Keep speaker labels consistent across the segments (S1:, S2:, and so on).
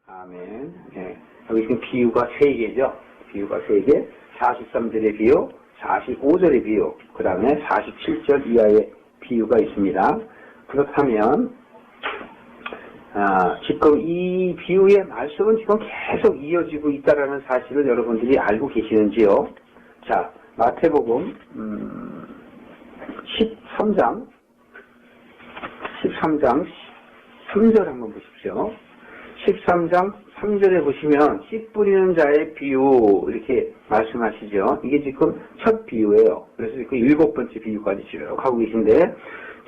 S1: 아멘. 예. 여기 지금 비유가 3개죠. 비유가 3개. 43절의 비유, 45절의 비유, 그 다음에 47절 이하의 비유가 있습니다. 그렇다면 지금 이 비유의 말씀은 지금 계속 이어지고 있다는 사실을 여러분들이 알고 계시는지요? 자, 마태복음 13장 3절 한번 보십시오. 13장 3절에 보시면 씨 뿌리는 자의 비유 이렇게 말씀하시죠. 이게 지금 첫 비유예요. 그래서 그 7번째 비유까지 쭉 하고 계신데,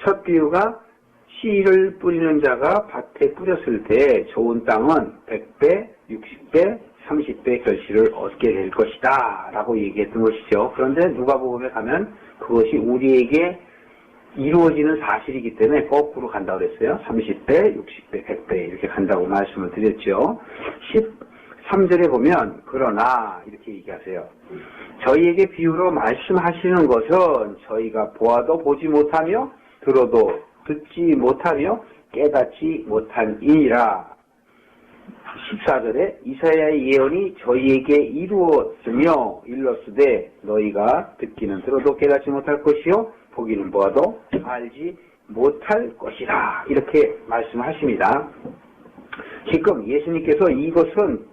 S1: 첫 비유가 씨를 뿌리는 자가 밭에 뿌렸을 때 좋은 땅은 100배, 60배, 30배 결실을 얻게 될 것이다 라고 얘기했던 것이죠. 그런데 누가복음에 가면 그것이 우리에게 이루어지는 사실이기 때문에 거꾸로 간다고 그랬어요. 30배, 60배, 100배 이렇게 간다고 말씀을 드렸죠. 13절에 보면 그러나 이렇게 얘기하세요. 저희에게 비유로 말씀하시는 것은 저희가 보아도 보지 못하며 들어도 듣지 못하며 깨닫지 못한 이니라. 14절에 이사야의 예언이 저희에게 이루어지며 일렀으되 너희가 듣기는 들어도 깨닫지 못할 것이요 보기는 보아도 알지 못할 것이라. 이렇게 말씀하십니다. 지금 예수님께서 이것은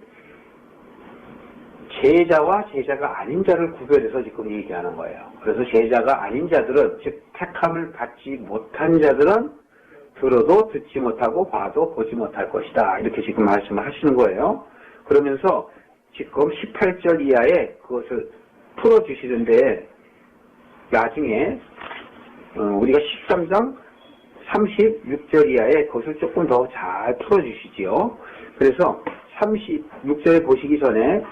S1: 제자와 제자가 아닌 자를 구별해서 지금 얘기하는 거예요. 그래서 제자가 아닌 자들은, 즉 택함을 받지 못한 자들은 들어도 듣지 못하고 봐도 보지 못할 것이다. 이렇게 지금 말씀을 하시는 거예요. 그러면서 지금 18절 이하에 그것을 풀어주시는데, 나중에 우리가 13장 36절 이하에 그것을 조금 더 잘 풀어주시지요. 그래서 36절에 보시기 전에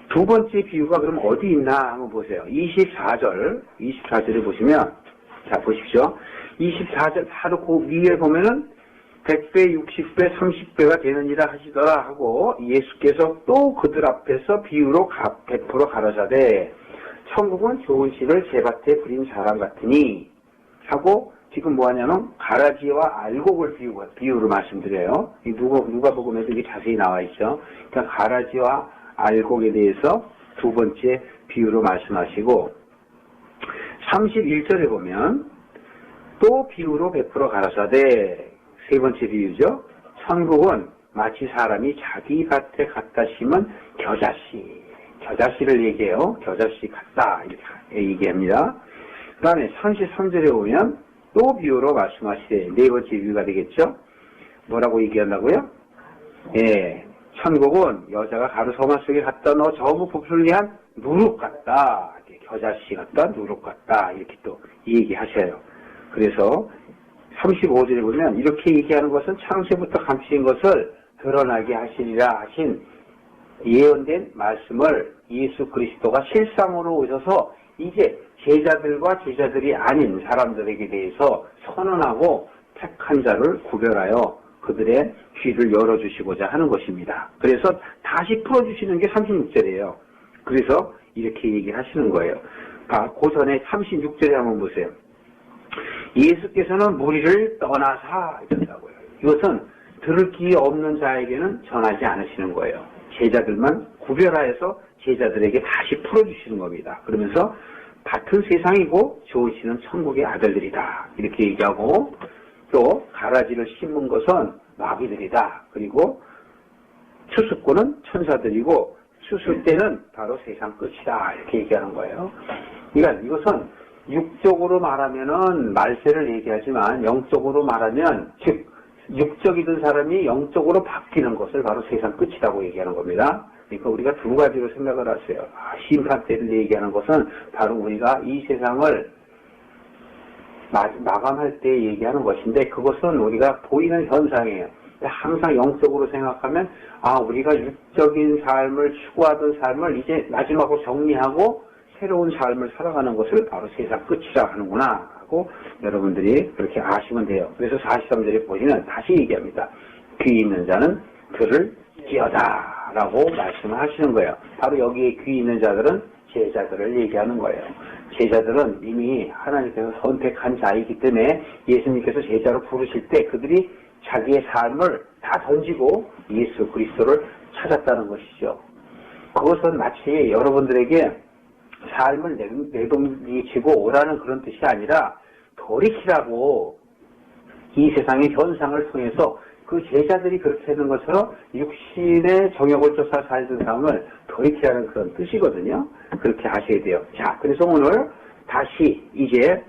S1: 두 번째 비유가 그럼 어디 있나 한번 보세요. 24절에 보시면, 자 보십시오. 24절 바로 그 위에 보면은 100배, 60배, 30배가 되느니라 하시더라 하고, 예수께서 또 그들 앞에서 비유로 베풀어 가라사대 천국은 좋은 씨를 제 밭에 뿌린 사람 같으니 하고, 지금 뭐하냐면 가라지와 알곡을 비유로 말씀드려요. 누가복음에도 이게 자세히 나와 있죠. 그러니까 가라지와 알곡에 대해서 두 번째 비유로 말씀하시고, 31절에 보면 또 비유로 베풀어 가라사대 세 번째 비유죠. 천국은 마치 사람이 자기 밭에 갖다 심은 겨자씨를 얘기해요. 겨자씨 같다 이렇게 얘기합니다. 그 다음에 33절에 보면 또 비유로 말씀하시되 네 번째 비유가 되겠죠. 뭐라고 얘기한다고요? 예, 천국은 여자가 가루 서마 속에 갖다 넣어 저무 부풀리한 누룩 같다. 겨자씨 같다, 누룩 같다 이렇게 또 얘기하셔요. 그래서 35절에 보면 이렇게 얘기하는 것은 창세부터 감추인 것을 드러나게 하시리라 하신 예언된 말씀을 예수 그리스도가 실상으로 오셔서 이제 제자들과 제자들이 아닌 사람들에게 대해서 선언하고 택한 자를 구별하여 그들의 귀를 열어주시고자 하는 것입니다. 그래서 다시 풀어주시는 게 36절이에요. 그래서 이렇게 얘기하시는 거예요. 그 전에 36절에 한번 보세요. 예수께서는 무리를 떠나사 이런다고요. 이것은 들을 귀 없는 자에게는 전하지 않으시는 거예요. 제자들만 구별하여서 제자들에게 다시 풀어주시는 겁니다. 그러면서 밭은 세상이고 좋으시는 천국의 아들들이다 이렇게 얘기하고, 또 가라지를 심은 것은 마귀들이다. 그리고 추수꾼은 천사들이고 추수 때는 바로 세상 끝이다 이렇게 얘기하는 거예요. 그러니까 이것은 육적으로 말하면은 말세를 얘기하지만 영적으로 말하면, 즉 육적이던 사람이 영적으로 바뀌는 것을 바로 세상 끝이라고 얘기하는 겁니다. 그러니까 우리가 두 가지로 생각을 하세요. 심판 때를 얘기하는 것은 바로 우리가 이 세상을 마감할 때 얘기하는 것인데, 그것은 우리가 보이는 현상이에요. 항상 영적으로 생각하면 우리가 육적인 삶을 추구하던 삶을 이제 마지막으로 정리하고 새로운 삶을 살아가는 것을 바로 세상 끝이라 하는구나 하고 여러분들이 그렇게 아시면 돼요. 그래서 43절에 보시면 다시 얘기합니다. 귀 있는 자는 들을 기어다 라고 말씀을 하시는 거예요. 바로 여기에 귀 있는 자들은 제자들을 얘기하는 거예요. 제자들은 이미 하나님께서 선택한 자이기 때문에 예수님께서 제자로 부르실 때 그들이 자기의 삶을 다 던지고 예수 그리스도를 찾았다는 것이죠. 그것은 마치 여러분들에게 삶을 내동치고 오라는 그런 뜻이 아니라 돌이키라고 이 세상의 현상을 통해서 그 제자들이 그렇게 하는 것처럼 육신의 정욕을 쫓아 살던 삶을 돌이키라는 그런 뜻이거든요. 그렇게 하셔야 돼요. 자, 그래서 오늘 다시 이제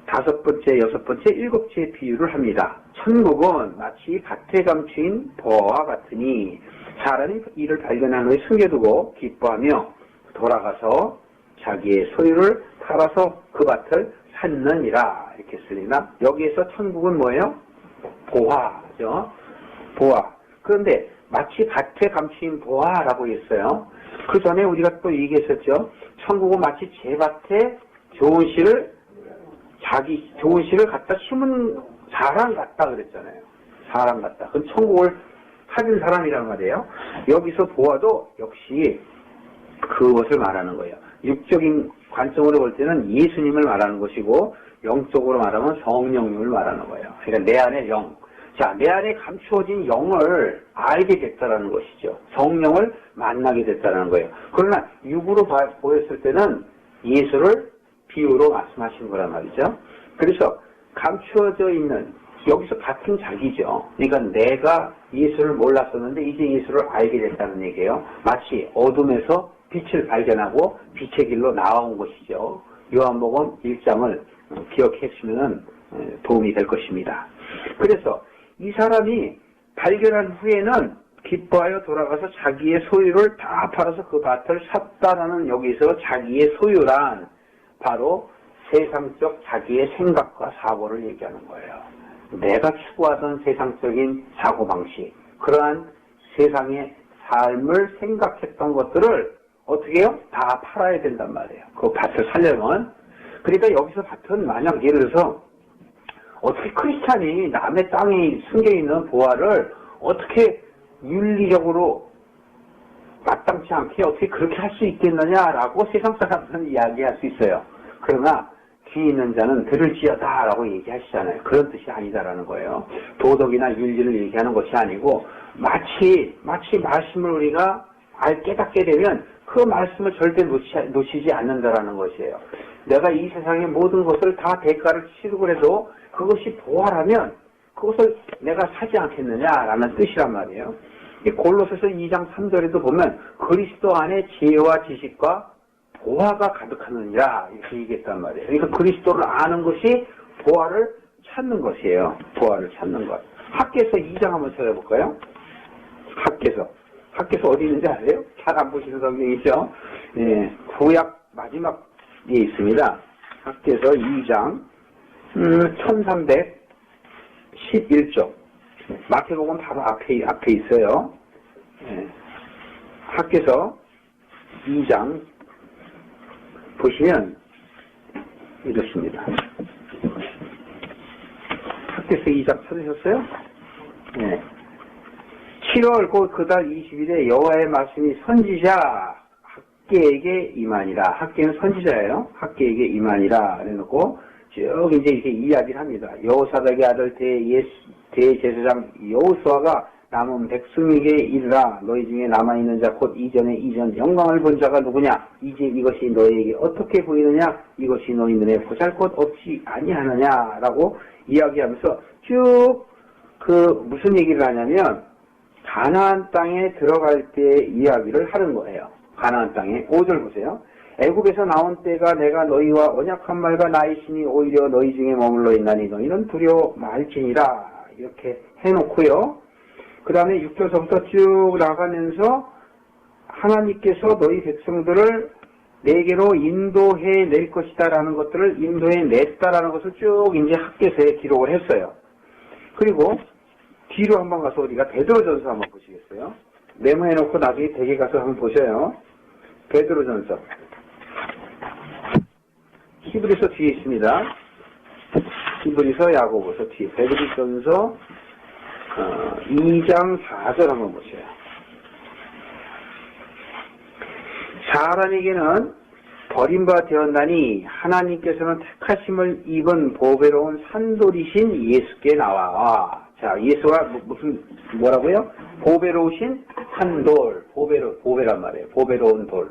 S1: 5번째, 6번째, 7번째 비유를 합니다. 천국은 마치 밭에 감추인 보화와 같으니 사람이 이를 발견한 후에 숨겨두고 기뻐하며 돌아가서 자기의 소유를 팔아서 그 밭을 샀느니라. 이렇게 쓰리나? 여기에서 천국은 뭐예요? 보화죠. 보화. 그런데 마치 밭에 감추인 보화라고 했어요. 그 전에 우리가 또 얘기했었죠. 천국은 마치 제 밭에 좋은 씨를 갖다 심은 사람 같다 그랬잖아요. 사람 같다. 그건 천국을 찾은 사람이란 말이에요. 여기서 보아도 역시 그것을 말하는 거예요. 육적인 관점으로 볼 때는 예수님을 말하는 것이고 영적으로 말하면 성령님을 말하는 거예요. 그러니까 내 안에 영. 자, 내 안에 감추어진 영을 알게 됐다는 것이죠. 성령을 만나게 됐다는 거예요. 그러나 육으로 보였을 때는 예수를 비유로 말씀하시는 거란 말이죠. 그래서 감추어져 있는 여기서 같은 자기죠. 그러니까 내가 예수를 몰랐었는데 이제 예수를 알게 됐다는 얘기예요. 마치 어둠에서 빛을 발견하고 빛의 길로 나온 것이죠. 요한복음 1장을 기억했으면 도움이 될 것입니다. 그래서 이 사람이 발견한 후에는 기뻐하여 돌아가서 자기의 소유를 다 팔아서 그 밭을 샀다라는 여기서 자기의 소유란 바로 세상적 자기의 생각과 사고를 얘기하는 거예요. 내가 추구하던 세상적인 사고방식, 그러한 세상의 삶을 생각했던 것들을 어떻게 해요? 다 팔아야 된단 말이에요. 그 밭을 살려면. 그러니까 여기서 밭은 만약 예를 들어서 어떻게 크리스찬이 남의 땅에 숨겨있는 보화를 어떻게 윤리적으로 마땅치 않게 어떻게 그렇게 할 수 있겠느냐라고 세상 사람들은 이야기할 수 있어요. 그러나 귀 있는 자는 들을지어다 라고 얘기하시잖아요. 그런 뜻이 아니다라는 거예요. 도덕이나 윤리를 얘기하는 것이 아니고 마치 말씀을 우리가 깨닫게 되면 그 말씀을 절대 놓치지 않는다라는 것이에요. 내가 이 세상의 모든 것을 다 대가를 치르고 해도 그것이 보화라면 그것을 내가 사지 않겠느냐라는 뜻이란 말이에요. 골로새서 2장 3절에도 보면 그리스도 안에 지혜와 지식과 보화가 가득하느니라 이렇게 얘기했단 말이에요. 그러니까 그리스도를 아는 것이 보화를 찾는 것이에요. 보화를 찾는 것. 학개서 2장 한번 찾아볼까요? 학개서 어디 있는지 아세요? 잘 안 보시는 성경이죠? 예, 구약 마지막에 있습니다. 학개서 2장 1311쪽. 마태복음 바로 앞에 있어요. 예, 학개서 2장 보시면 이렇습니다. 학개서 2장 찾으셨어요? 네. 7월 곧 그달 20일에 여호와의 말씀이 선지자 학개에게 임하니라. 학개는 선지자예요. 학개에게 임하니라. 그래놓고 쭉 이제 이렇게 이야기를 합니다. 여호사닥의 아들 대제사장 여호수아가 남은 백성에게 이르라. 너희 중에 남아있는 자 곧 이전 영광을 본 자가 누구냐? 이제 이것이 너희에게 어떻게 보이느냐? 이것이 너희 눈에 보잘것 없지 아니하느냐라고 이야기하면서 쭉 무슨 얘기를 하냐면 가나안 땅에 들어갈 때 이야기를 하는 거예요. 가나안 땅에 5절 보세요. 애굽에서 나온 때가 내가 너희와 언약한 말과 나이시니 오히려 너희 중에 머물러 있나니 너희는 두려워 말지니라. 이렇게 해놓고요. 그 다음에 6절서부터 쭉 나가면서 하나님께서 너희 백성들을 내게로 인도해 낼 것이다 라는 것들을 인도해 냈다라는 것을 쭉 이제 학개서에 기록을 했어요. 그리고 뒤로 한번 가서 우리가 베드로전서 한번 보시겠어요? 메모해놓고 나중에 댁에 가서 한번 보셔요. 베드로전서. 히브리서 뒤에 있습니다. 히브리서 야고보서 뒤에 베드로전서 2장 4절 한번 보세요. 사람에게는 버림바 되었나니 하나님께서는 택하심을 입은 보배로운 산돌이신 예수께 나와. 자, 예수가 뭐라고요? 보배로우신 산돌. 보배란 말이에요. 보배로운 돌.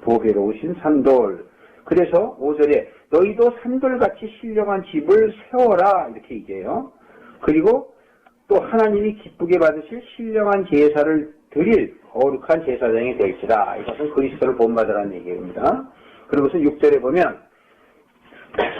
S1: 보배로우신 산돌. 그래서 5절에 너희도 산돌같이 신령한 집을 세워라. 이렇게 얘기해요. 그리고 또 하나님이 기쁘게 받으실 신령한 제사를 드릴 거룩한 제사장이 될지라. 이것은 그리스도를 본받으라는 얘기입니다. 그리고서 6절에 보면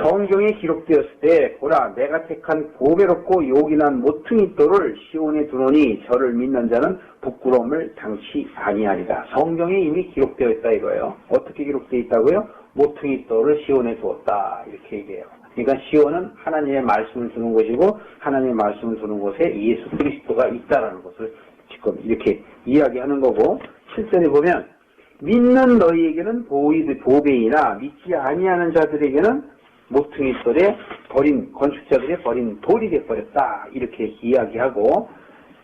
S1: 성경에 기록되었을 때 보라 내가 택한 보배롭고 요긴한 모퉁이 돌을 시온에 두노니 저를 믿는 자는 부끄러움을 당치 아니하리라. 성경에 이미 기록되어 있다 이거예요. 어떻게 기록되어 있다고요? 모퉁이 돌을 시온에 두었다 이렇게 얘기해요. 그러니까 시온은 하나님의 말씀을 두는 곳이고 하나님의 말씀을 두는 곳에 예수 그리스도가 있다라는 것을 지금 이렇게 이야기하는 거고 7절에 보면 믿는 너희에게는 보배이나 믿지 아니하는 자들에게는 모퉁이 돌에 건축자들의 버린 돌이 되어버렸다. 이렇게 이야기하고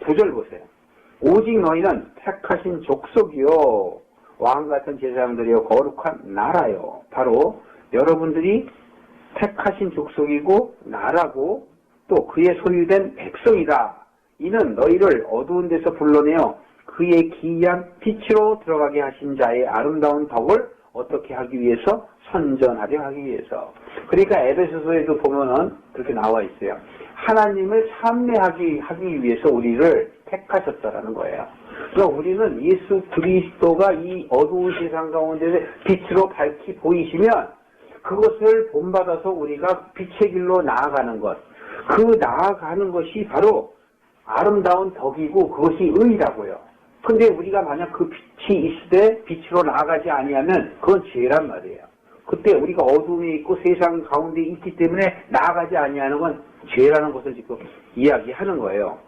S1: 9절 보세요. 오직 너희는 택하신 족속이요 왕같은 제사장들이요 거룩한 나라요. 바로 여러분들이 택하신 족속이고 나라고 또 그의 소유된 백성이다. 이는 너희를 어두운 데서 불러내어 그의 기이한 빛으로 들어가게 하신 자의 아름다운 덕을 어떻게 하기 위해서? 선전하려 하기 위해서. 그러니까 에베소서에도 보면은 그렇게 나와 있어요. 하나님을 참매하기 위해서 우리를 택하셨다라는 거예요. 그러니까 우리는 예수 그리스도가 이 어두운 세상 가운데서 빛으로 밝히 보이시면 그것을 본받아서 우리가 빛의 길로 나아가는 것. 그 나아가는 것이 바로 아름다운 덕이고 그것이 의라고요. 근데 우리가 만약 그 빛이 있을 때 빛으로 나아가지 아니하면 그건 죄란 말이에요. 그때 우리가 어둠에 있고 세상 가운데 있기 때문에 나아가지 아니하는 건 죄라는 것을 지금 이야기하는 거예요.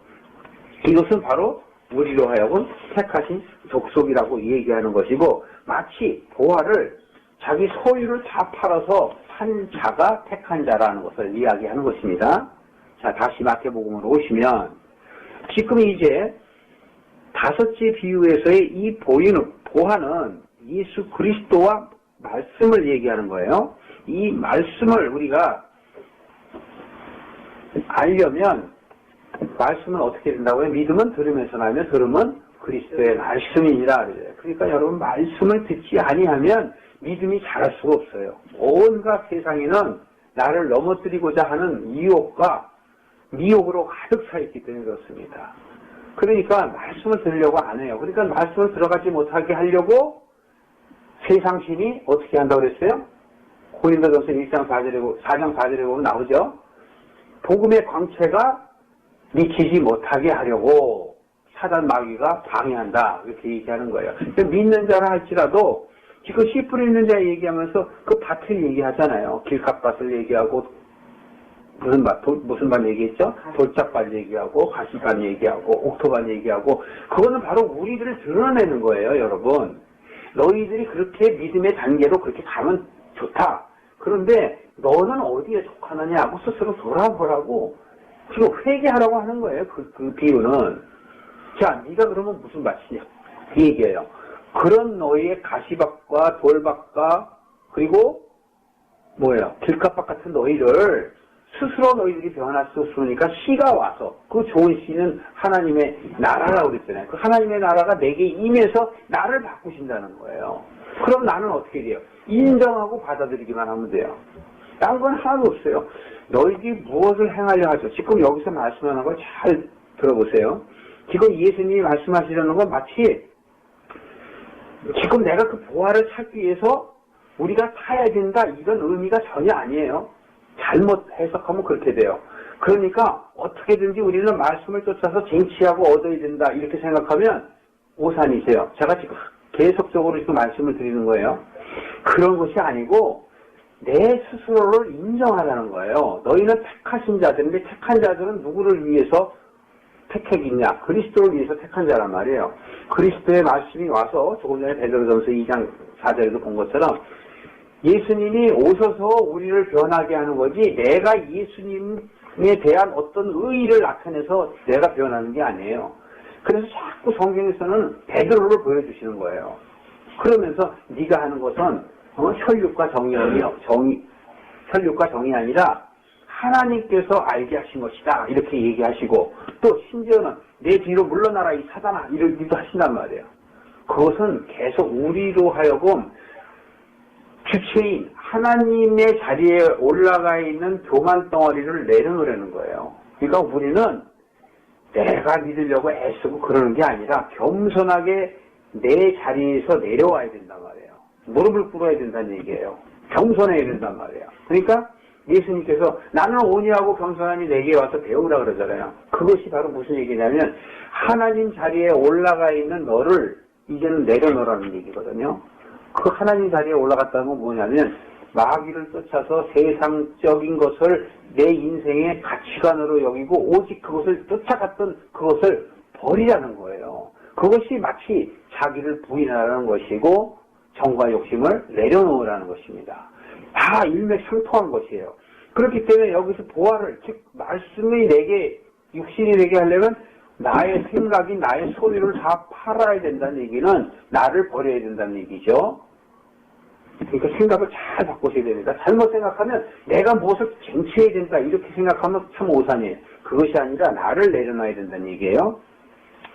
S1: 이것은 바로 우리로 하여금 택하신 족속이라고 얘기하는 것이고 마치 보화를 자기 소유를 다 팔아서 산 자가 택한 자라는 것을 이야기하는 것입니다. 자, 다시 마태복음으로 오시면 지금 이제 다섯째 비유에서의 이 보화는 예수 그리스도와 말씀을 얘기하는 거예요. 이 말씀을 우리가 알려면 말씀은 어떻게 된다고요? 믿음은 들으면서 나면 들음은 그리스도의 말씀이니라. 그러니까 여러분 말씀을 듣지 아니하면 믿음이 자랄 수가 없어요. 온갖 세상에는 나를 넘어뜨리고자 하는 유혹과 미혹으로 가득 차 있기 때문에 그렇습니다. 그러니까 말씀을 들으려고 안 해요. 그러니까 말씀을 들어가지 못하게 하려고 세상신이 어떻게 한다고 그랬어요? 고린도전서 4장 4절에 보면 나오죠. 복음의 광채가 미치지 못하게 하려고 사단 마귀가 방해한다. 이렇게 얘기하는 거예요. 믿는 자라 할지라도 지금 씨 뿌리는 자 얘기하면서 그 밭을 얘기하잖아요. 길값밭을 얘기하고 무슨 밭 얘기했죠? 돌짝밭 얘기하고 가시밭 얘기하고 옥토밭 얘기하고 그거는 바로 우리들을 드러내는 거예요. 여러분. 너희들이 그렇게 믿음의 단계로 그렇게 가면 좋다. 그런데 너는 어디에 속하느냐고 스스로 돌아보라고 지금 회개하라고 하는 거예요. 그 비유는. 자, 네가 그러면 무슨 밭이냐? 이 얘기예요. 그런 너희의 가시밭과 돌밭과 그리고 길값밭 같은 너희를 스스로 너희들이 변할 수 없으니까 씨가 와서 그 좋은 씨는 하나님의 나라라고 그랬잖아요. 그 하나님의 나라가 내게 임해서 나를 바꾸신다는 거예요. 그럼 나는 어떻게 돼요? 인정하고 받아들이기만 하면 돼요. 딴 건 하나도 없어요. 너희들이 무엇을 행하려 하죠? 지금 여기서 말씀하는 걸 잘 들어보세요. 지금 예수님이 말씀하시려는 건 마치 지금 내가 그 보화를 찾기 위해서 우리가 타야 된다 이런 의미가 전혀 아니에요. 잘못 해석하면 그렇게 돼요. 그러니까 어떻게든지 우리는 말씀을 쫓아서 쟁취하고 얻어야 된다 이렇게 생각하면 오산이세요. 제가 지금 계속적으로 지금 말씀을 드리는 거예요. 그런 것이 아니고 내 스스로를 인정하라는 거예요. 너희는 택하신 자들인데 택한 자들은 누구를 위해서 택했겠냐? 그리스도를 위해서 택한 자란 말이에요. 그리스도의 말씀이 와서 조금 전에 베드로전서 2장 4절에도 본 것처럼 예수님이 오셔서 우리를 변하게 하는 거지 내가 예수님에 대한 어떤 의의를 나타내서 내가 변하는 게 아니에요. 그래서 자꾸 성경에서는 베드로를 보여주시는 거예요. 그러면서 네가 하는 것은 혈육과 정이 아니라 하나님께서 알게 하신 것이다. 이렇게 얘기하시고 또 심지어는 내 뒤로 물러나라 이 사단아 이러기도 하신단 말이에요. 그것은 계속 우리로 하여금 주체인 하나님의 자리에 올라가 있는 교만 덩어리를 내려놓으려는 거예요. 그러니까 우리는 내가 믿으려고 애쓰고 그러는 게 아니라 겸손하게 내 자리에서 내려와야 된단 말이에요. 무릎을 꿇어야 된다는 얘기예요. 겸손해야 된단 말이에요. 그러니까 예수님께서 나는 온유하고 겸손하니 내게 와서 배우라 그러잖아요. 그것이 바로 무슨 얘기냐면 하나님 자리에 올라가 있는 너를 이제는 내려놓으라는 얘기거든요. 그 하나님 자리에 올라갔다는 건 뭐냐면 마귀를 쫓아서 세상적인 것을 내 인생의 가치관으로 여기고 오직 그것을 쫓아갔던 그것을 버리라는 거예요. 그것이 마치 자기를 부인하라는 것이고 정과 욕심을 내려놓으라는 것입니다. 다 일맥상통한 것이에요. 그렇기 때문에 여기서 보화를 즉 말씀이 내게 육신이 되게 하려면 나의 생각이 나의 소유를 다 팔아야 된다는 얘기는 나를 버려야 된다는 얘기죠. 그러니까 생각을 잘 바꾸셔야 됩니다. 잘못 생각하면 내가 무엇을 쟁취해야 된다 이렇게 생각하면 참 오산이에요. 그것이 아니라 나를 내려놔야 된다는 얘기예요.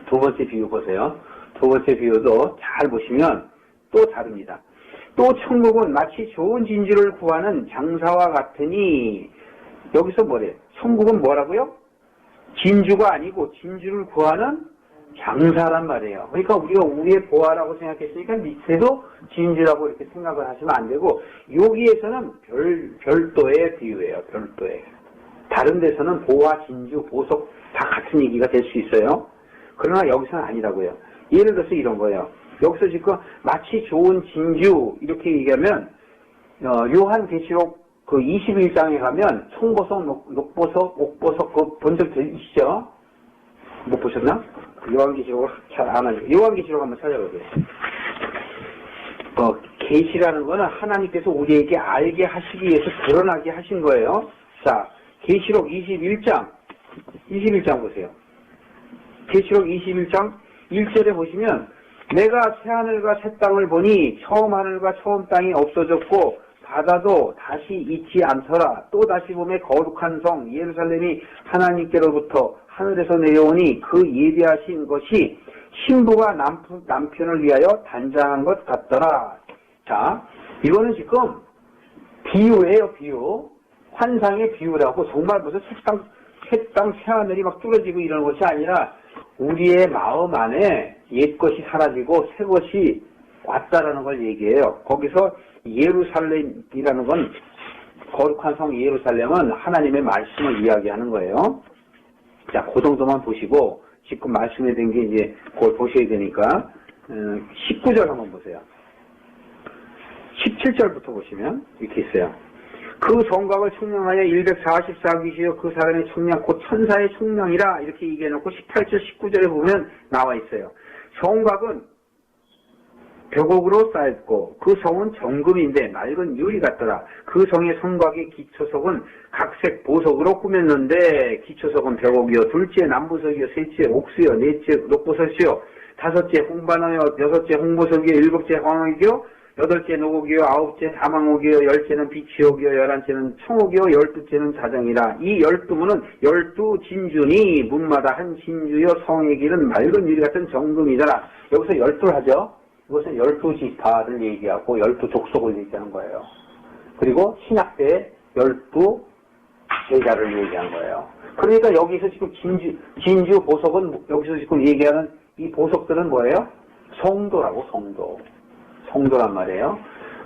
S1: 두 번째 비유 보세요. 두 번째 비유도 잘 보시면 또 다릅니다. 또 천국은 마치 좋은 진주를 구하는 장사와 같으니 여기서 뭐래요? 천국은 뭐라고요? 진주가 아니고 진주를 구하는 장사란 말이에요. 그러니까 우리가 우리의 보화라고 생각했으니까 밑에도 진주라고 이렇게 생각을 하시면 안 되고 여기에서는 별도의 비유예요. 별도의. 다른 데서는 보화, 진주, 보석 다 같은 얘기가 될 수 있어요. 그러나 여기서는 아니라고요. 예를 들어서 이런 거예요. 여기서 지금 마치 좋은 진주 이렇게 얘기하면 요한계시록 그 21장에 가면 송보석, 녹보석, 옥보석 그 본 적 있으시죠? 못 보셨나? 요한계시록을 잘 안 하죠. 요한계시록 한번 찾아보세요. 계시라는 거는 하나님께서 우리에게 알게 하시기 위해서 드러나게 하신 거예요. 자, 계시록 21장 보세요. 계시록 21장 1절에 보시면 내가 새하늘과 새 땅을 보니 처음 하늘과 처음 땅이 없어졌고 바다도 다시 있지 않더라. 또 다시 보매 거룩한 성 예루살렘이 하나님께로부터 하늘에서 내려오니 그 예비하신 것이 신부가 남편을 위하여 단장한 것 같더라. 자, 이거는 지금 비유예요, 비유. 환상의 비유라고 정말 무슨 새 땅, 새 하늘이 막 뚫어지고 이러는 것이 아니라 우리의 마음 안에 옛것이 사라지고 새것이 왔다라는 걸 얘기해요. 거기서 예루살렘이라는 건 거룩한 성 예루살렘은 하나님의 말씀을 이야기하는 거예요. 자, 그 정도만 보시고 지금 말씀에 된 게 이제 그걸 보셔야 되니까 19절 한번 보세요. 17절부터 보시면 이렇게 있어요. 그 성곽을 청량하여 144귀시여 그 사람의 청량 곧 천사의 청량이라 이렇게 얘기해놓고 18절 19절에 보면 나와 있어요. 성곽은 벽옥으로 쌓였고 그 성은 정금인데 맑은 유리 같더라. 그 성의 성곽의 기초석은 각색 보석으로 꾸몄는데 기초석은 벽옥이요 둘째 남보석이요 셋째 옥수요 넷째 녹보석이요 다섯째 홍반호요 여섯째 홍보석이요 일곱째 황옥이요 여덟째 노곡이요 아홉째 다망옥이요 열째는 비치옥이요 열한째는 청옥이요 열두째는 자정이라. 이 12문은 12진주니 문마다 한 진주요 성의 길은 맑은 유리 같은 정금이더라. 여기서 12를 하죠. 이것은 12지파를 얘기하고 12족속을 얘기하는 거예요. 그리고 신약 때 12제자를 얘기한 거예요. 그러니까 여기서 지금 진주 보석은 여기서 지금 얘기하는 이 보석들은 뭐예요? 성도라고 성도란 말이에요.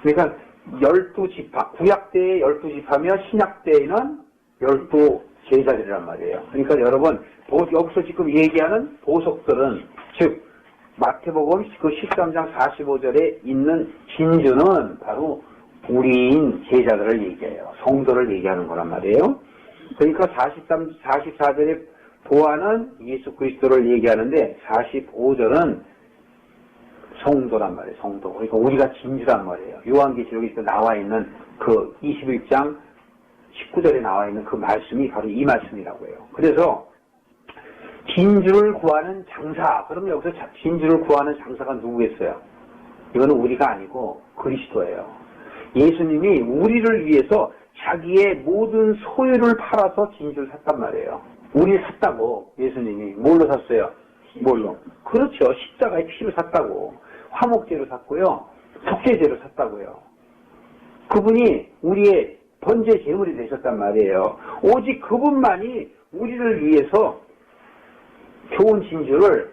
S1: 그러니까 12지파, 구약 때의 12지파며 신약 때에는 12제자들이란 말이에요. 그러니까 여러분 여기서 지금 얘기하는 보석들은 즉 마태복음 그 13장 45절에 있는 진주는 바로 우리인 제자들을 얘기해요. 성도를 얘기하는 거란 말이에요. 그러니까 44절에 보아는 예수 그리스도를 얘기하는데 45절은 성도란 말이에요. 성도. 그러니까 우리가 진주란 말이에요. 요한계시록에 나와 있는 그 21장 19절에 나와 있는 그 말씀이 바로 이 말씀이라고 해요. 그래서 진주를 구하는 장사. 그럼 여기서 진주를 구하는 장사가 누구겠어요? 이거는 우리가 아니고 그리스도예요. 예수님이 우리를 위해서 자기의 모든 소유를 팔아서 진주를 샀단 말이에요. 우리 샀다고 예수님이 뭘로 샀어요? 뭘로? 그렇죠. 십자가의 피로 샀다고. 화목제로 샀고요. 속죄제로 샀다고요. 그분이 우리의 번제 제물이 되셨단 말이에요. 오직 그분만이 우리를 위해서 좋은 진주를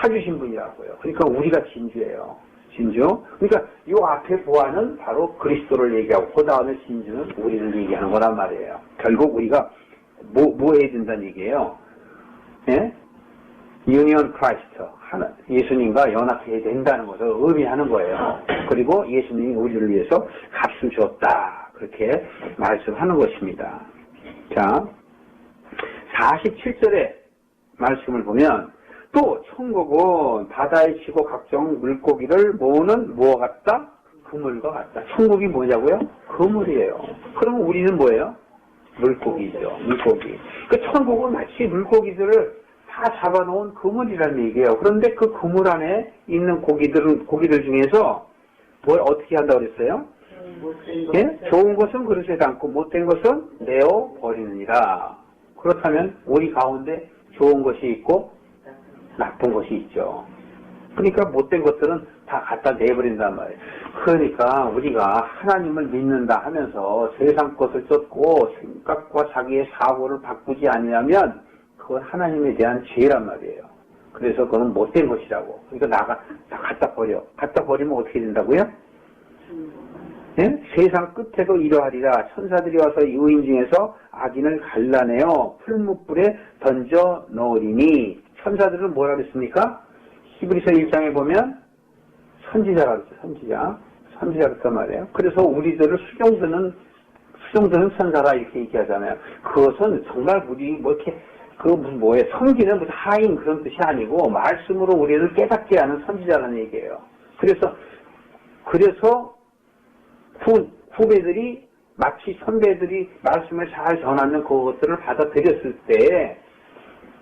S1: 사주신 분이라고요. 그러니까 우리가 진주예요. 진주. 그러니까 이 앞에 보아는 바로 그리스도를 얘기하고 그 다음에 진주는 우리를 얘기하는 거란 말이에요. 결국 우리가 뭐 해야 된다는 얘기예요. 예? 유니언 크라이스트. 예수님과 연합해야 된다는 것을 의미하는 거예요. 그리고 예수님이 우리를 위해서 값을 줬다. 그렇게 말씀하는 것입니다. 자, 47절의 말씀을 보면 또 천국은 바다에 치고 각종 물고기를 모으는 뭐와 같다? 그물과 같다. 천국이 뭐냐고요? 그물이에요. 그럼 우리는 뭐예요? 물고기죠. 물고기. 그 천국은 마치 물고기들을 다 잡아놓은 그물이라는 얘기예요. 그런데 그 그물 안에 있는 고기들 중에서 뭘 어떻게 한다고 그랬어요? 예? 좋은 것은 그릇에 담고 못된 것은 내어 버리느니라. 그렇다면 우리 가운데 좋은 것이 있고 나쁜 것이 있죠. 그러니까 못된 것들은 다 갖다 내버린단 말이에요. 그러니까 우리가 하나님을 믿는다 하면서 세상 것을 쫓고 생각과 자기의 사고를 바꾸지 않으면 그건 하나님에 대한 죄란 말이에요. 그래서 그건 못된 것이라고. 그러니까 다 갖다 버려. 갖다 버리면 어떻게 된다고요? 예? 세상 끝에도 이러하리라. 천사들이 와서 의인 중에서 악인을 갈라내어 풀무불에 던져 넣으리니. 천사들은 뭐라 그랬습니까? 히브리서 1장에 보면 선지자라고 했어요. 선지자 그랬단 말이에요. 그래서 우리들을 수종드는 천사라 이렇게 얘기하잖아요. 그것은 정말 우리 뭐 이렇게 무슨 뭐예요? 섬기는 무슨 하인 그런 뜻이 아니고 말씀으로 우리를 깨닫게 하는 선지자라는 얘기예요. 그래서 후배들이 마치 선배들이 말씀을 잘 전하는 그것들을 받아들였을 때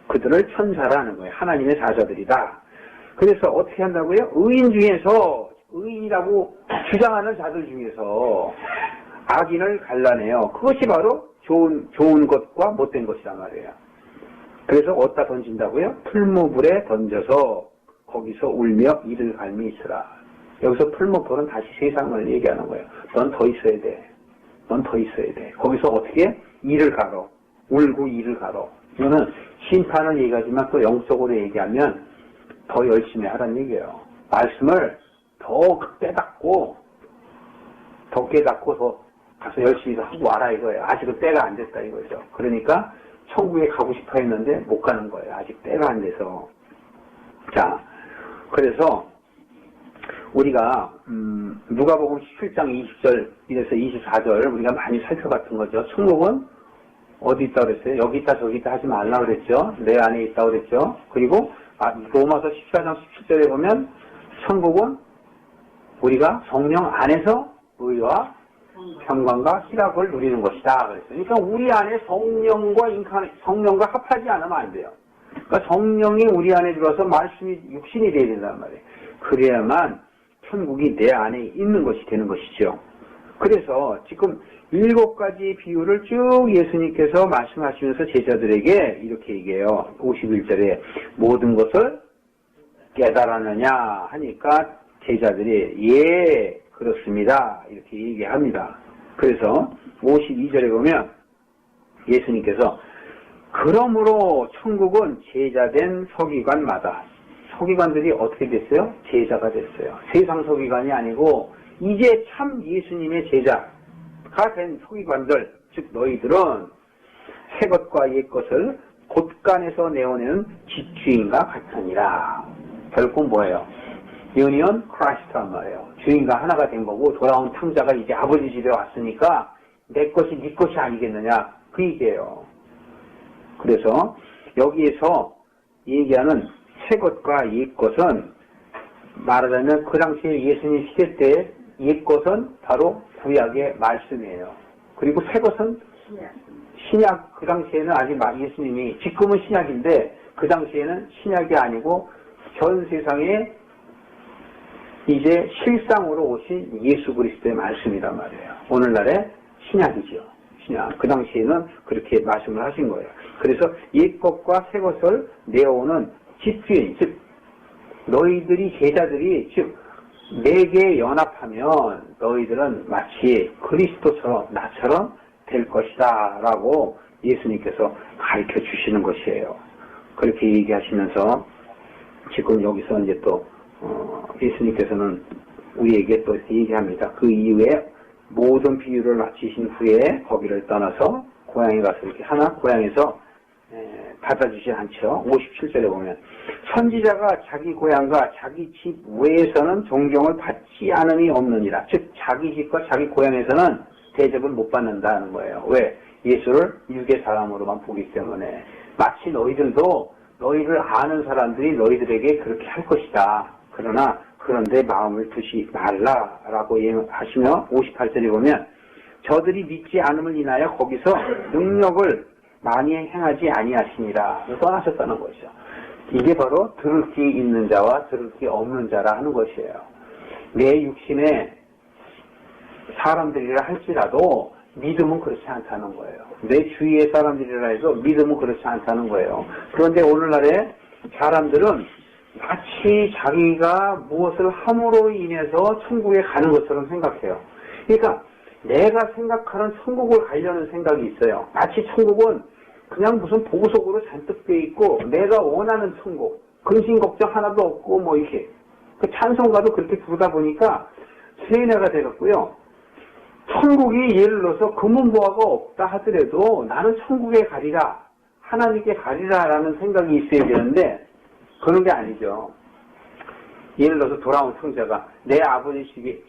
S1: 그들을 천사라는 거예요. 하나님의 사자들이다. 그래서 어떻게 한다고요? 의인이라고 주장하는 자들 중에서 악인을 갈라내요. 그것이 바로 좋은 것과 못된 것이란 말이에요. 그래서 어디다 던진다고요? 풀무불에 던져서 거기서 울며 이를 갈미 있으라. 여기서 풀무불은 다시 세상을 얘기하는 거예요. 넌 더 있어야 돼. 넌 더 있어야 돼. 거기서 어떻게? 이를 가로. 울고 이를 가로. 이거는 심판을 얘기하지만 또 영적으로 얘기하면 더 열심히 하라는 얘기예요. 말씀을 더 깨닫고 더 가서 열심히 하고 와라 이거예요. 아직은 때가 안 됐다 이거죠. 그러니까 천국에 가고 싶어 했는데 못 가는 거예요. 아직 때가 안 돼서. 자, 그래서 우리가 누가복음 17장 20절 이래서 24절 우리가 많이 살펴봤던 거죠. 천국은 어디 있다고 그랬어요? 여기 있다 저기 있다 하지 말라고 그랬죠. 내 안에 있다고 그랬죠. 그리고 로마서 14장 17절에 보면 천국은 우리가 성령 안에서 의와 평강과 희락을 누리는 것이다. 그랬어요. 그러니까 우리 안에 성령과 합하지 않으면 안 돼요. 그러니까 성령이 우리 안에 들어와서 말씀이 육신이 되어야 된단 말이에요. 그래야만 천국이 내 안에 있는 것이 되는 것이죠. 그래서 지금 7가지 비유를 쭉 예수님께서 말씀하시면서 제자들에게 이렇게 얘기해요. 51절에 모든 것을 깨달았느냐 하니까 제자들이 예 그렇습니다 이렇게 얘기합니다. 그래서 52절에 보면 예수님께서 그러므로 천국은 제자된 서기관마다 서기관들이 어떻게 됐어요? 제자가 됐어요. 세상 서기관이 아니고 이제 참 예수님의 제자가 된 서기관들 즉 너희들은 새 것과 옛 것을 곳간에서 내어내는 집주인과 같으니라. 결국 뭐예요? 유니언 크라이스트란 말이에요. 주인과 하나가 된 거고 돌아온 탕자가 이제 아버지 집에 왔으니까 내 것이 네 것이 아니겠느냐 그 얘기예요. 그래서 여기에서 얘기하는 새 것과 옛 것은 말하자면 그 당시에 예수님 시대 때 옛 것은 바로 구약의 말씀이에요. 그리고 새 것은 신약 그 당시에는 아직 예수님이 지금은 신약인데 그 당시에는 신약이 아니고 전 세상에 이제 실상으로 오신 예수 그리스도의 말씀이란 말이에요. 오늘날의 신약이죠. 신약. 그 당시에는 그렇게 말씀을 하신 거예요. 그래서 옛것과 새것을 내어오는 집주인, 즉 너희들이 제자들이 즉 내게 연합하면 너희들은 마치 그리스도처럼 나처럼 될 것이다 라고 예수님께서 가르쳐 주시는 것이에요. 그렇게 얘기하시면서 지금 여기서 이제 또 예수님께서는 우리에게 또 얘기합니다. 그 이후에 모든 비유를 마치신 후에 거기를 떠나서 고향에 가서 이렇게 하나 고향에서 받아주지 않죠. 57절에 보면 선지자가 자기 고향과 자기 집 외에서는 존경을 받지 않음이 없느니라. 즉 자기 집과 자기 고향에서는 대접을 못 받는다는 거예요. 왜? 예수를 육의 사람으로만 보기 때문에 마치 너희들도 너희를 아는 사람들이 너희들에게 그렇게 할 것이다. 그런데 마음을 두지 말라라고 하시며 58절에 보면 저들이 믿지 않음을 인하여 거기서 능력을 많이 행하지 아니하시니라 떠나셨다는 것이죠. 이게 바로 들을 귀 있는 자와 들을 귀 없는 자라 하는 것이에요. 내 육신에 사람들이라 할지라도 믿음은 그렇지 않다는 거예요. 내 주위의 사람들이라 해도 믿음은 그렇지 않다는 거예요. 그런데 오늘날에 사람들은 마치 자기가 무엇을 함으로 인해서 천국에 가는 것처럼 생각해요. 그러니까 내가 생각하는 천국을 가려는 생각이 있어요. 마치 천국은 그냥 무슨 보석으로 잔뜩 돼 있고 내가 원하는 천국, 근심 걱정 하나도 없고 뭐 이렇게 그 찬송가도 그렇게 부르다 보니까 세뇌가 되었고요. 천국이 예를 들어서 금은보화가 없다 하더라도 나는 천국에 가리라, 하나님께 가리라라는 생각이 있어야 되는데 그런 게 아니죠. 예를 들어서 돌아온 성자가 내 아버지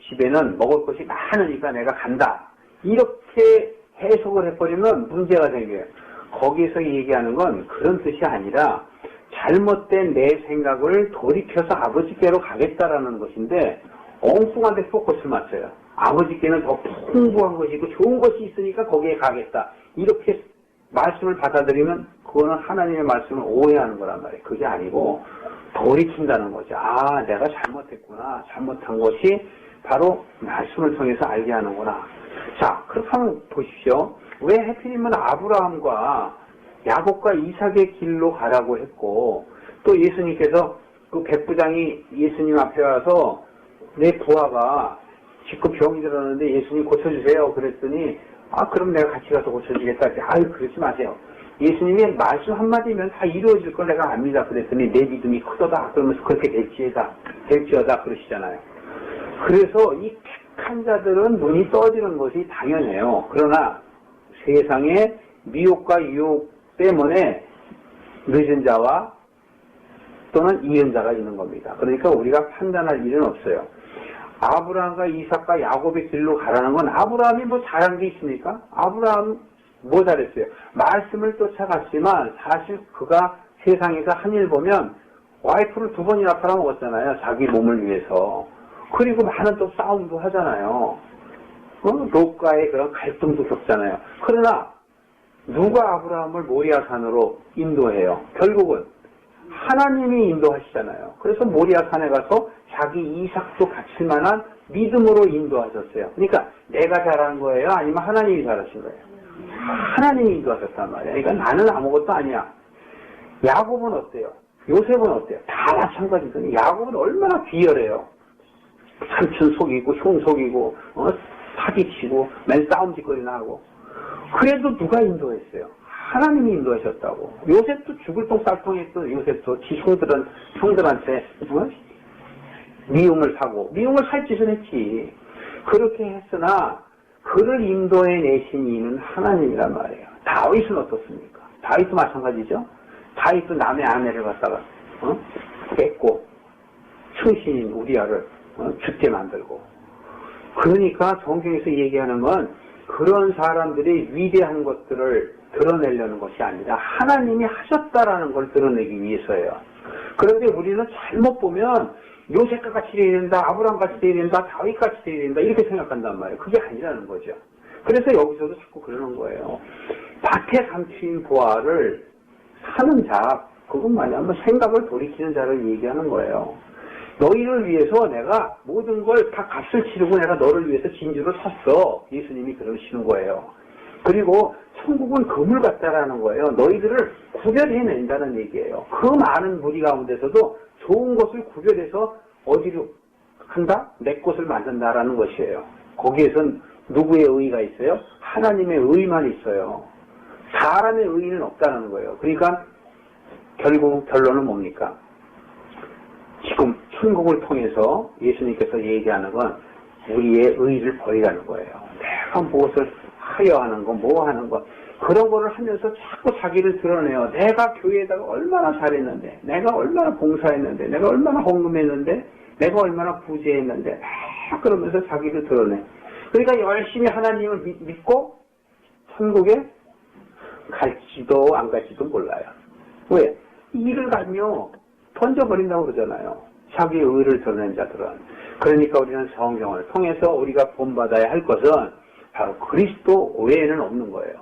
S1: 집에는 먹을 것이 많으니까 내가 간다. 이렇게 해석을 해버리면 문제가 생겨요. 거기에서 얘기하는 건 그런 뜻이 아니라 잘못된 내 생각을 돌이켜서 아버지께로 가겠다라는 것인데 엉뚱한 데 포커스를 맞춰요. 아버지께는 더 풍부한 것이 있고 좋은 것이 있으니까 거기에 가겠다. 이렇게 말씀을 받아들이면 그거는 하나님의 말씀을 오해하는 거란 말이에요. 그게 아니고 돌이킨다는 거죠. 아, 내가 잘못했구나. 잘못한 것이 바로 말씀을 통해서 알게 하는구나. 자, 그렇다면 보십시오. 왜 하필이면 아브라함과 야곱과 이삭의 길로 가라고 했고 또 예수님께서 그 백부장이 예수님 앞에 와서 내 부하가 지금 병이 들었는데 예수님 고쳐주세요. 그랬더니 그럼 내가 같이 가서 고쳐주겠다. 그러지 마세요. 예수님의 말씀 한마디면 다 이루어질 걸 내가 압니다. 그랬더니 내 믿음이 크도다. 그러면서 그렇게 될지어다 그러시잖아요. 그래서 이 택한 자들은 눈이 떠지는 것이 당연해요. 그러나 세상에 미혹과 유혹 때문에 늦은 자와 또는 이은 자가 있는 겁니다. 그러니까 우리가 판단할 일은 없어요. 아브라함과 이삭과 야곱의 길로 가라는 건 아브라함이 뭐 잘한 게 있습니까? 아브라함 뭐 잘했어요? 말씀을 쫓아갔지만 사실 그가 세상에서 한 일 보면 와이프를 2번이나 팔아먹었잖아요. 자기 몸을 위해서. 그리고 많은 또 싸움도 하잖아요. 롯과의 그런 갈등도 겪잖아요. 그러나 누가 아브라함을 모리아산으로 인도해요? 결국은 하나님이 인도하시잖아요. 그래서 모리아산에 가서 자기 이삭도 갖출 만한 믿음으로 인도하셨어요. 그러니까 내가 잘한 거예요? 아니면 하나님이 잘하신 거예요? 하나님이 인도하셨단 말이에요. 그러니까 나는 아무것도 아니야. 야곱은 어때요? 요셉은 어때요? 다 마찬가지거든요. 야곱은 얼마나 비열해요. 삼촌 속이고 형 속이고 사기치고 맨 싸움짓거리나 하고. 그래도 누가 인도했어요? 하나님이 인도하셨다고. 요셉도 죽을 똥쌀똥했던 요셉도 지 형들한테 미움을 사고 미움을 살 짓을 했지. 그렇게 했으나 그를 인도해 내신 이는 하나님이란 말이에요. 다윗은 어떻습니까? 다윗도 마찬가지죠. 다윗도 남의 아내를 갖다가 뺏고 충신인 우리아를 죽게 만들고. 그러니까 성경에서 얘기하는 건 그런 사람들이 위대한 것들을 드러내려는 것이 아니라 하나님이 하셨다라는 걸 드러내기 위해서예요. 그런데 우리는 잘못 보면 요셉과 같이 돼야 된다, 아브라함 같이 돼야 된다, 다윗 같이 돼야 된다 이렇게 생각한단 말이에요. 그게 아니라는 거죠. 그래서 여기서도 자꾸 그러는 거예요. 밭에 감추인 보화를 사는 자, 그것만이 한번 생각을 돌이키는 자를 얘기하는 거예요. 너희를 위해서 내가 모든 걸 다 값을 치르고 내가 너를 위해서 진주를 섰어. 예수님이 그러시는 거예요. 그리고 천국은 그물 같다라는 거예요. 너희들을 구별해낸다는 얘기예요. 그 많은 무리 가운데서도 좋은 것을 구별해서 어디로 한다? 내 것을 만든다라는 것이에요. 거기에선 누구의 의의가 있어요? 하나님의 의의만 있어요. 사람의 의의는 없다는 거예요. 그러니까 결국 결론은 뭡니까? 지금 천국을 통해서 예수님께서 얘기하는 건 우리의 의의를 버리라는 거예요. 내가 무엇을 하려 하는 거, 뭐 하는 거, 그런 거를 하면서 자꾸 자기를 드러내요. 내가 교회에다가 얼마나 잘했는데, 내가 얼마나 봉사했는데, 내가 얼마나 헌금했는데, 내가 얼마나 구제했는데, 막 그러면서 자기를 드러내. 그러니까 열심히 하나님을 믿고 천국에 갈지도 안 갈지도 몰라요. 왜? 일을 가며 던져버린다고 그러잖아요. 자기의 의를 드러낸 자들은. 그러니까 우리는 성경을 통해서 우리가 본받아야 할 것은 바로 그리스도 외에는 없는 거예요.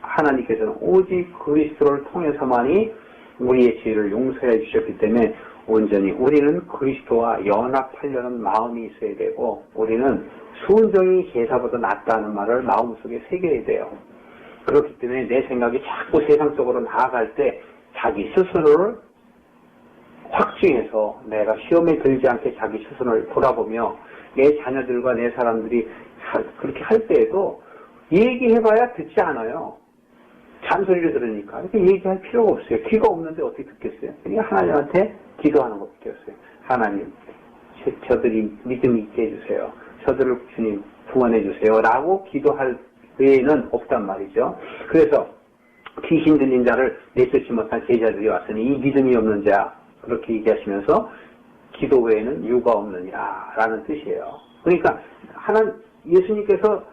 S1: 하나님께서는 오직 그리스도를 통해서만이 우리의 죄를 용서해 주셨기 때문에 온전히 우리는 그리스도와 연합하려는 마음이 있어야 되고, 우리는 순종이 제사보다 낫다는 말을 마음속에 새겨야 돼요. 그렇기 때문에 내 생각이 자꾸 세상적으로 나아갈 때 자기 스스로를 확증해서 내가 시험에 들지 않게 자기 스스로를 돌아보며 내 자녀들과 내 사람들이 그렇게 할 때에도 얘기해봐야 듣지 않아요. 잔소리를 들으니까. 이렇게 얘기할 필요가 없어요. 귀가 없는데 어떻게 듣겠어요? 그러니까 하나님한테 기도하는 것밖에 없어요. 하나님, 저들이 믿음이 있게 해주세요. 저들을 주님 구원해 주세요. 라고 기도할 외에는 없단 말이죠. 그래서 귀신 들린 자를 내쫓지 못한 제자들이 왔으니 이 믿음이 없는 자, 그렇게 얘기하시면서 기도 외에는 유가 없느니라 라는 뜻이에요. 그러니까 예수님께서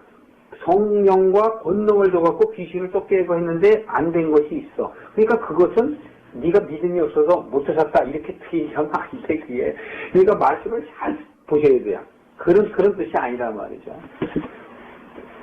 S1: 성령과 권능을 줘갖고 귀신을 쫓게 하고 했는데 안 된 것이 있어. 그러니까 그것은 네가 믿음이 없어서 못 찾았다 이렇게 틀리면 안 돼. 그게 그러니까 말씀을 잘 보셔야 돼요. 그런 뜻이 아니란 말이죠.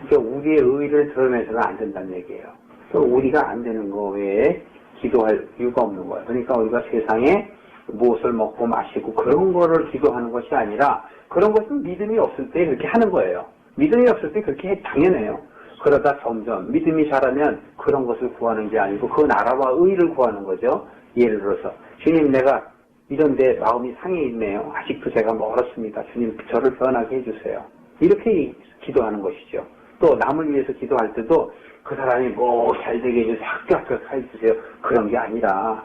S1: 그러니까 우리의 의의를 드러내서는 안 된다는 얘기예요. 또 우리가 안 되는 거 외에 기도할 이유가 없는 거예요. 그러니까 우리가 세상에 무엇을 먹고 마시고 그런 거를 기도하는 것이 아니라, 그런 것은 믿음이 없을 때 그렇게 하는 거예요. 믿음이 없을 때 그렇게 당연해요. 그러다 점점 믿음이 자라면 그런 것을 구하는 게 아니고 그 나라와 의를 구하는 거죠. 예를 들어서 주님, 내가 이런데 마음이 상해 있네요. 아직도 제가 멀었습니다. 주님, 저를 변하게 해주세요. 이렇게 기도하는 것이죠. 또 남을 위해서 기도할 때도 그 사람이 뭐 잘되게 해주세요, 합격하게 해주세요, 그런 게 아니라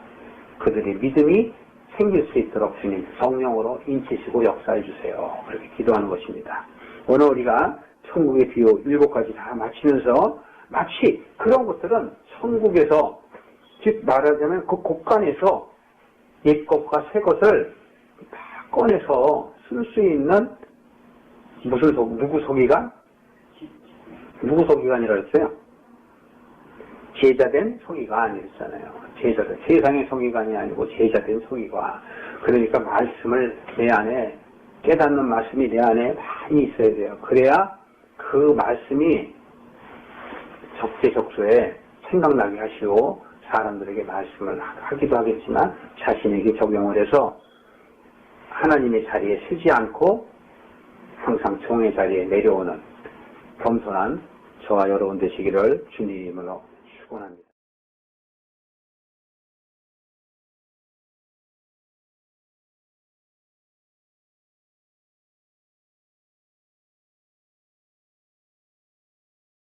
S1: 그들의 믿음이 생길 수 있도록 주님 성령으로 인치시고 역사해 주세요. 그렇게 기도하는 것입니다. 오늘 우리가 천국의 비유 7가지 다 마치면서 마치 그런 것들은 천국에서, 즉 말하자면 그 곳간에서 옛 것과 새 것을 다 꺼내서 쓸 수 있는 누구 소기관? 누구 소기관이라 했어요? 제자된 소기관 이랬잖아요. 제자된, 세상의 소기관이 아니고 제자된 소기관. 그러니까 말씀을 내 안에, 깨닫는 말씀이 내 안에 많이 있어야 돼요. 그래야 그 말씀이 적재적소에 생각나게 하시고 사람들에게 말씀을 하기도 하겠지만 자신에게 적용을 해서 하나님의 자리에 서지 않고 항상 종의 자리에 내려오는 겸손한 저와 여러분 되시기를 주님으로 축원합니다.